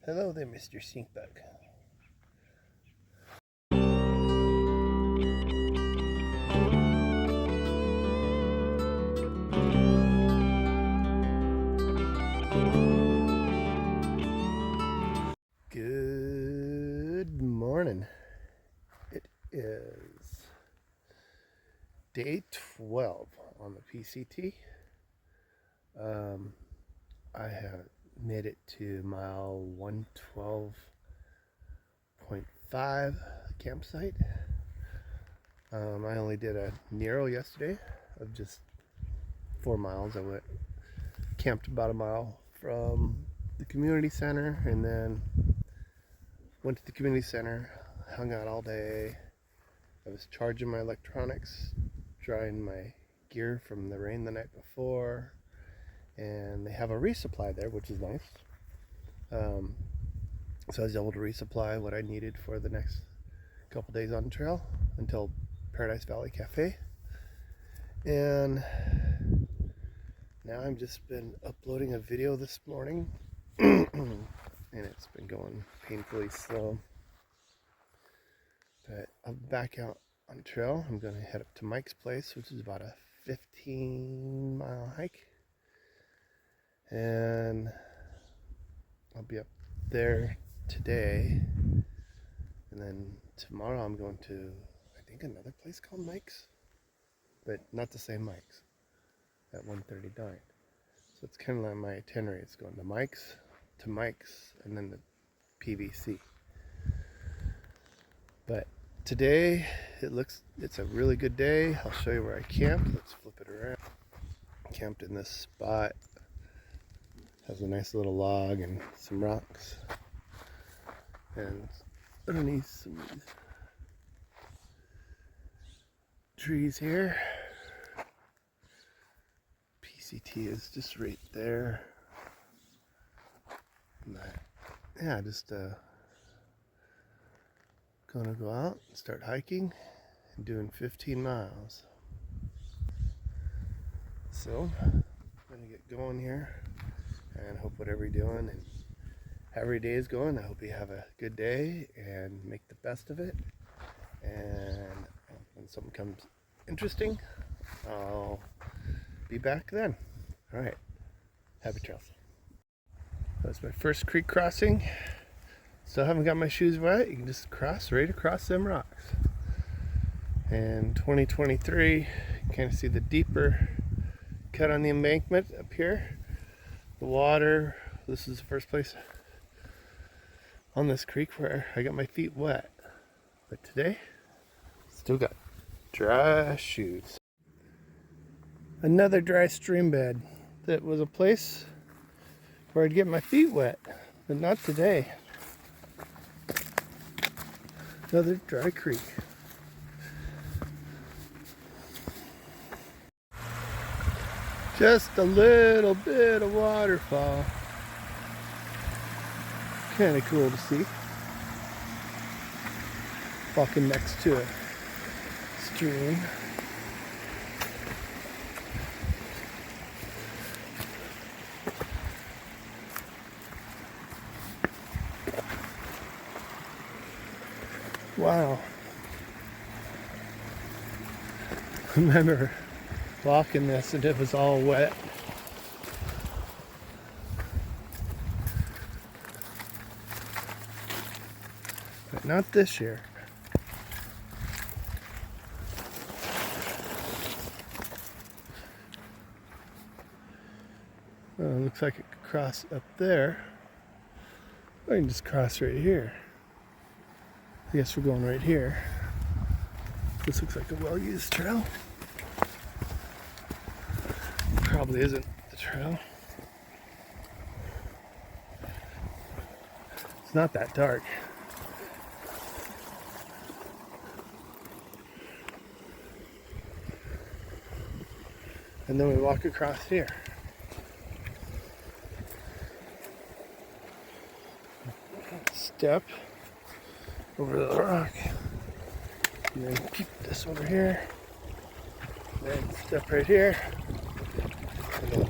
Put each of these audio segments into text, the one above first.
Hello there, Mr. Stinkbug. Good morning. It is day 12 on the PCT. I have made it to mile 112.5 campsite. I only did a Nero yesterday of just 4 miles. I camped about a mile from the community center and then went to the community center, hung out all day. I was charging my electronics, drying my gear from the rain the night before, and they have a resupply there, which is nice. So I was able to resupply what I needed for the next couple days on the trail until Paradise Valley Cafe. And now I've just been uploading a video this morning and it's been going painfully slow. But I'm back out on the trail. I'm going to head up to Mike's place, which is about a 15-mile hike. And I'll be up there today. And then tomorrow I'm going to, I think, another place called Mike's. But not the same Mike's at 139. So it's kind of like my itinerary. It's going to Mike's, and then the PVC. But today it's a really good day. I'll show you where I camped. Let's flip it around. Camped in this spot. Has a nice little log and some rocks. And underneath some of these trees here. PCT is just right there. Yeah, just gonna go out and start hiking and doing 15 miles. So I'm gonna get going here and hope whatever you're doing and every day is going, I hope you have a good day and make the best of it. And when something comes interesting, I'll be back then. All right, happy trails. That's my first creek crossing. Still haven't got my shoes wet. You can just cross right across them rocks. And 2023, you kind of see the deeper cut on the embankment up here. The water, this is the first place on this creek where I got my feet wet. But today, still got dry shoes. Another dry stream bed that was a place where I'd get my feet wet, but not today. Another dry creek. Just a little bit of waterfall. Kind of cool to see. Walking next to a stream. Wow. I remember walking this and it was all wet. But not this year. Well, it looks like it could cross up there. I can just cross right here. I guess we're going right here. This looks like a well-used trail. Probably isn't the trail. It's not that dark. And then we walk across here. Step over the rock. And then keep this over here. And then step right here. And then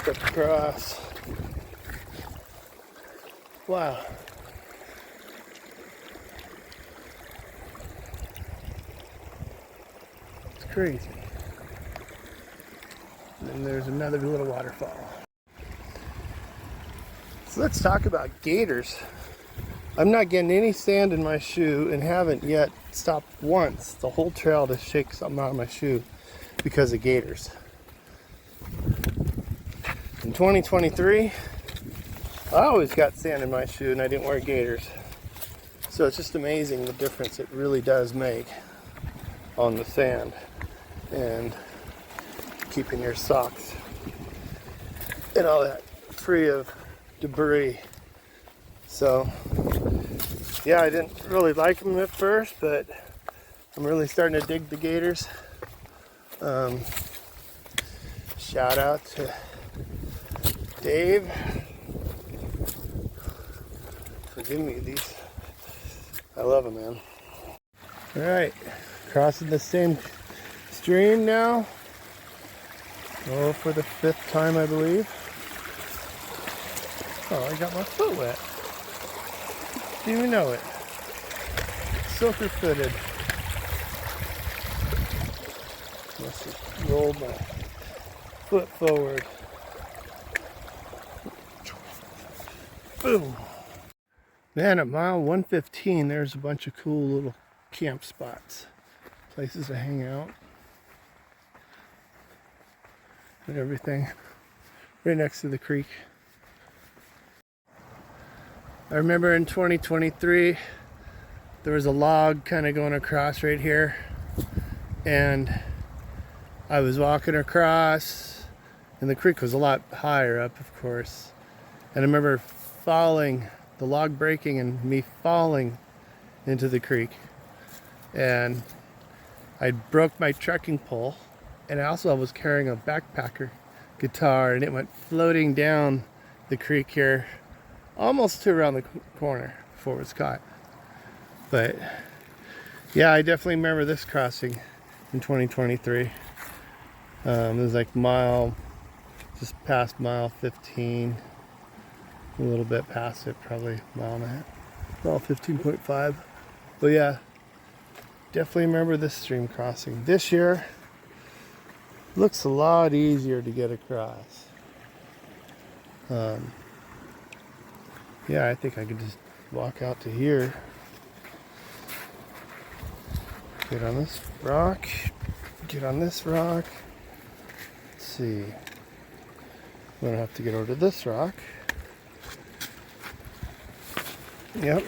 step across. Wow. It's crazy. And then there's another little waterfall. So let's talk about gators. I'm not getting any sand in my shoe and haven't yet stopped once the whole trail to shake something out of my shoe because of gators. In 2023, I always got sand in my shoe and I didn't wear gators. So it's just amazing the difference it really does make on the sand and keeping your socks and all that free of debris. So yeah, I didn't really like them at first, but I'm really starting to dig the gators. Shout out to Dave for giving me these. I love them, man. All right, crossing the same stream now. Oh, for the 5th time, I believe. Oh, I got my foot wet. Didn't even know it. Silker footed. Must have rolled my foot forward. Boom. Man, at mile 115, there's a bunch of cool little camp spots. Places to hang out. And everything. Right next to the creek. I remember in 2023, there was a log kind of going across right here. And I was walking across, and the creek was a lot higher up, of course. And I remember falling, the log breaking and me falling into the creek. And I broke my trekking pole, and I also was carrying a backpacker guitar, and it went floating down the creek here, almost to around the corner before it was caught. But yeah, I definitely remember this crossing in 2023. It was like just past mile 15, a little bit past it, probably a mile and a half, mile 15.5. But yeah, definitely remember this stream crossing. This year looks a lot easier to get across. Yeah, I think I could just walk out to here, get on this rock, get on this rock. Let's see. I'm gonna have to get over to this rock. Yep,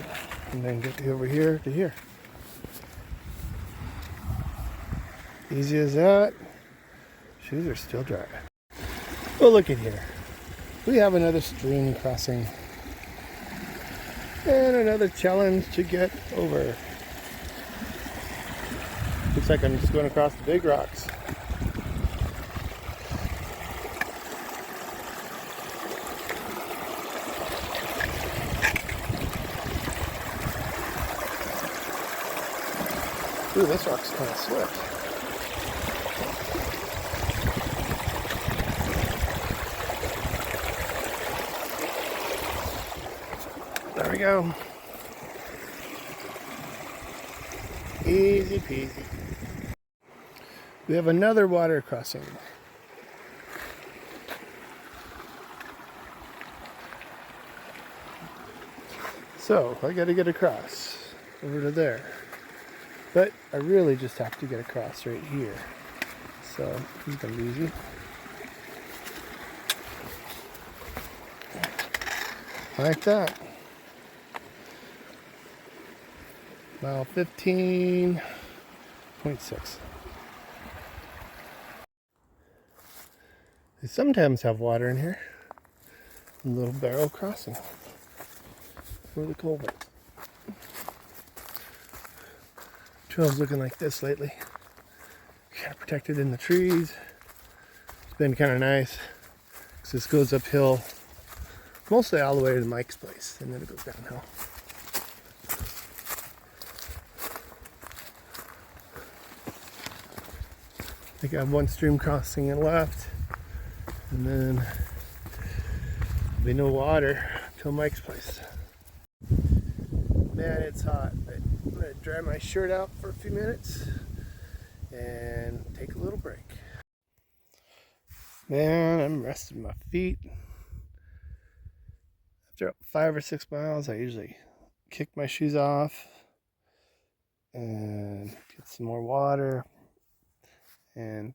and then get over here to here. Easy as that. Shoes are still dry. Well, look at here. We have another stream crossing. And another challenge to get over. Looks like I'm just going across the big rocks. Ooh, this rock's kind of swift. There we go. Easy peasy. We have another water crossing. So I gotta get across over to there. But I really just have to get across right here. So this is gonna be easy. Like that. Mile 15.6. They sometimes have water in here. A little barrel crossing for the culvert. Trail's looking like this lately. Kind of protected in the trees. It's been kind of nice because this goes uphill mostly all the way to Mike's place, and then it goes downhill. I think I have one stream crossing and left, and then there'll be no water till Mike's place. Man, it's hot, but I'm gonna dry my shirt out for a few minutes and take a little break. Man, I'm resting my feet. After 5 or 6 miles, I usually kick my shoes off and get some more water and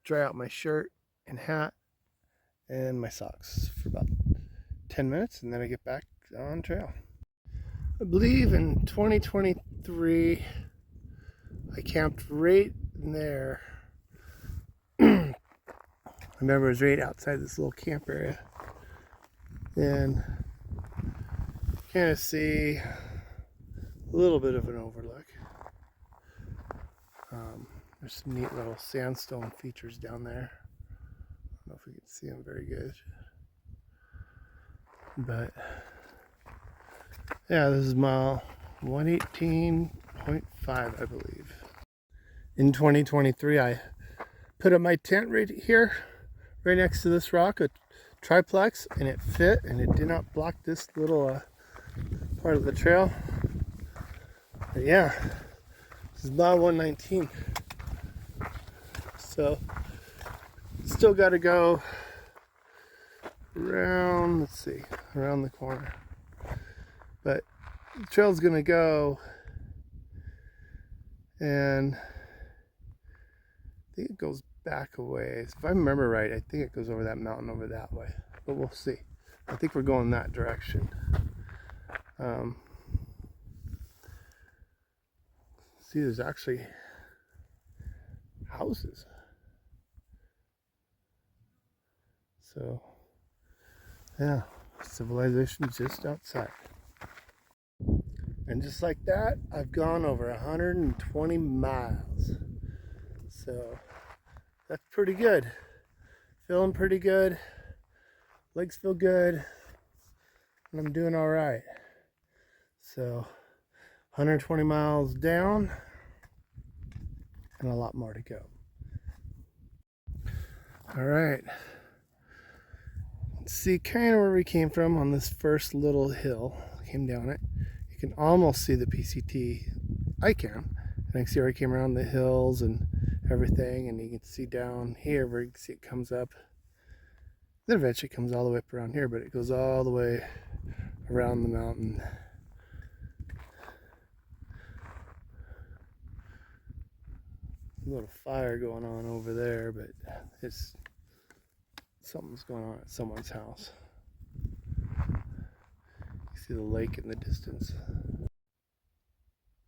dry out my shirt and hat and my socks for about 10 minutes, and then I get back on trail. I believe in 2023 I camped right in there. I remember it was right outside this little camp area, and kind of see a little bit of an overlook. There's some neat little sandstone features down there. I don't know if we can see them very good, but yeah, this is mile 118.5, I believe. In 2023, I put up my tent right here, right next to this rock, a triplex, and it fit, and it did not block this little part of the trail. But yeah, this is mile 119. So, still got to go around, let's see, around the corner. But the trail's gonna go, and I think it goes back a ways. If I remember right, I think it goes over that mountain over that way. But we'll see. I think we're going that direction. See, there's actually houses. So, yeah, civilization just outside. And just like that, I've gone over 120 miles. So, that's pretty good. Feeling pretty good. Legs feel good. And I'm doing all right. So, 120 miles down and a lot more to go. All right. Let's see kind of where we came from on this first little hill. Came down it. You can almost see the PCT. I can. And I can see where I came around the hills and everything. And you can see down here where you can see it comes up. Then eventually it comes all the way up around here, but it goes all the way around the mountain. A little fire going on over there, but it's something's going on at someone's house. You see the lake in the distance.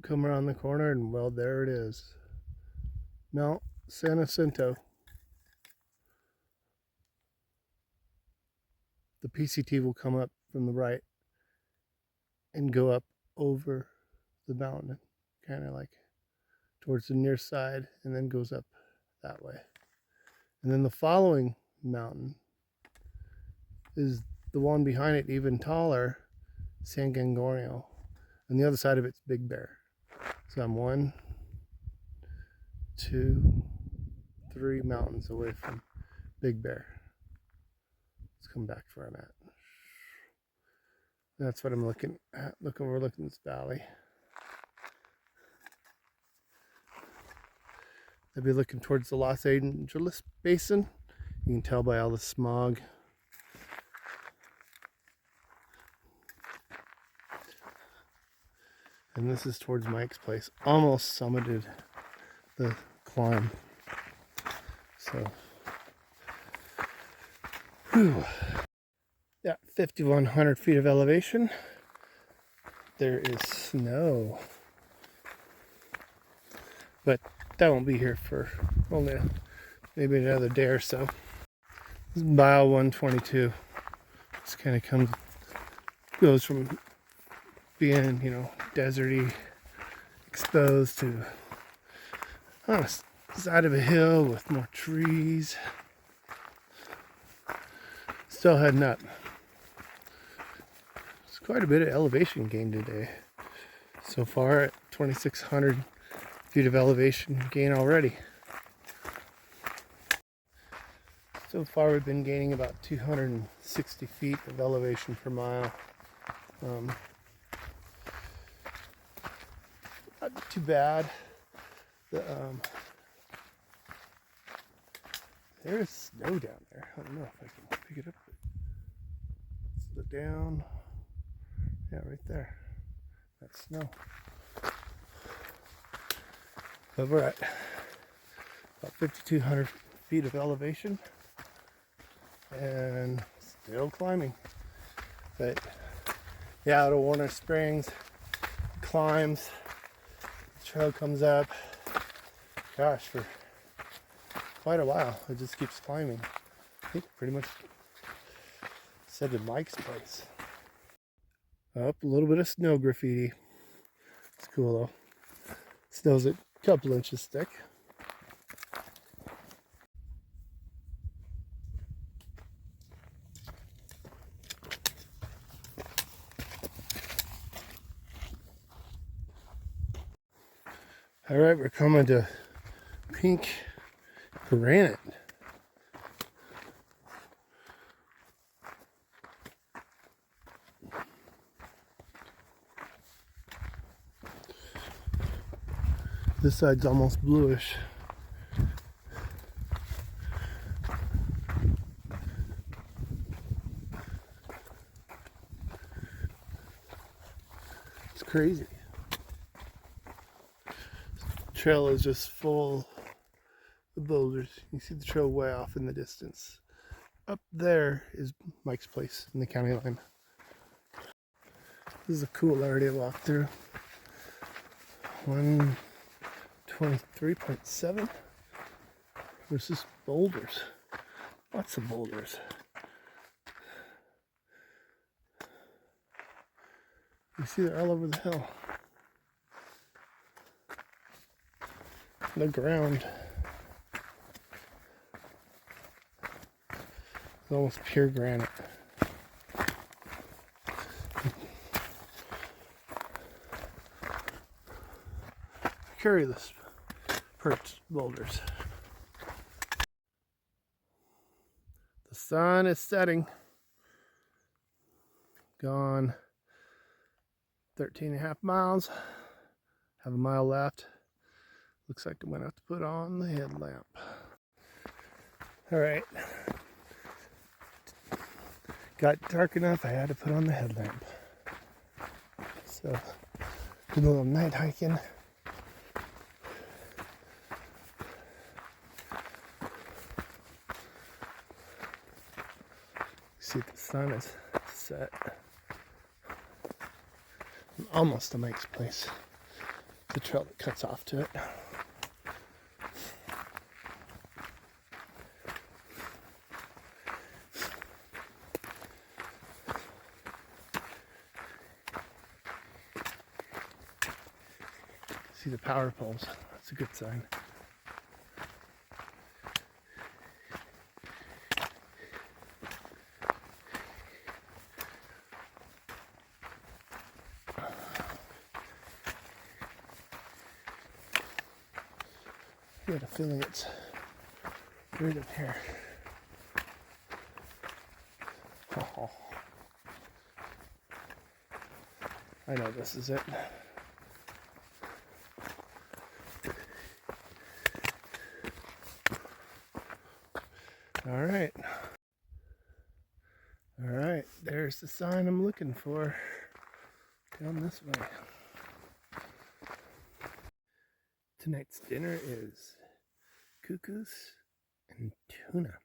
Come around the corner and well, there it is. Mount San Jacinto. The PCT will come up from the right and go up over the mountain, kind of like towards the near side, and then goes up that way. And then the following mountain is the one behind it, even taller, San Gregorio. And the other side of it's Big Bear. So I'm 1, 2, 3 mountains away from Big Bear. Let's come back to where I'm at. That's what I'm looking at. Look, overlooking this valley. I'd be looking towards the Los Angeles Basin. You can tell by all the smog. And this is towards Mike's place. Almost summited the climb. So, whew. Yeah, 5,100 feet of elevation. There is snow. But that won't be here for only maybe another day or so. This is mile 122. This kind of goes from being, deserty, exposed to on a side of a hill with more trees. Still heading up. It's quite a bit of elevation gain today. So far at 2,600 feet of elevation gain already. So far we've been gaining about 260 feet of elevation per mile. not too bad. There is snow down there. I don't know if I can pick it up. Let's look down. Yeah, right there. That's snow. But we're at about 5,200 feet of elevation and still climbing. But yeah, out of Warner Springs, climbs, the trail comes up, gosh, for quite a while. It just keeps climbing. I think pretty much said to Mike's place. Up a little bit of snow graffiti. It's cool though. Snow's a couple inches thick. All right, we're coming to pink granite. This side's almost bluish. It's crazy. Trail is just full of boulders. You see the trail way off in the distance. Up there is Mike's place in the county line. This is a cool area to walk through. 123.7 versus boulders. Lots of boulders. You see they're all over the hill. The ground is almost pure granite. Curious perched boulders. The sun is setting. Gone 13.5 miles. Have a mile left. Looks like I'm gonna have to put on the headlamp. All right. Got dark enough, I had to put on the headlamp. So, did a little night hiking. See, the sun is set. I'm almost to Mike's place. The trail that cuts off to it. See the power poles. That's a good sign. I got a feeling it's right up here. Oh, I know this is it. All right. All right, there's the sign I'm looking for. Down this way. Tonight's dinner is cuckoos and tuna.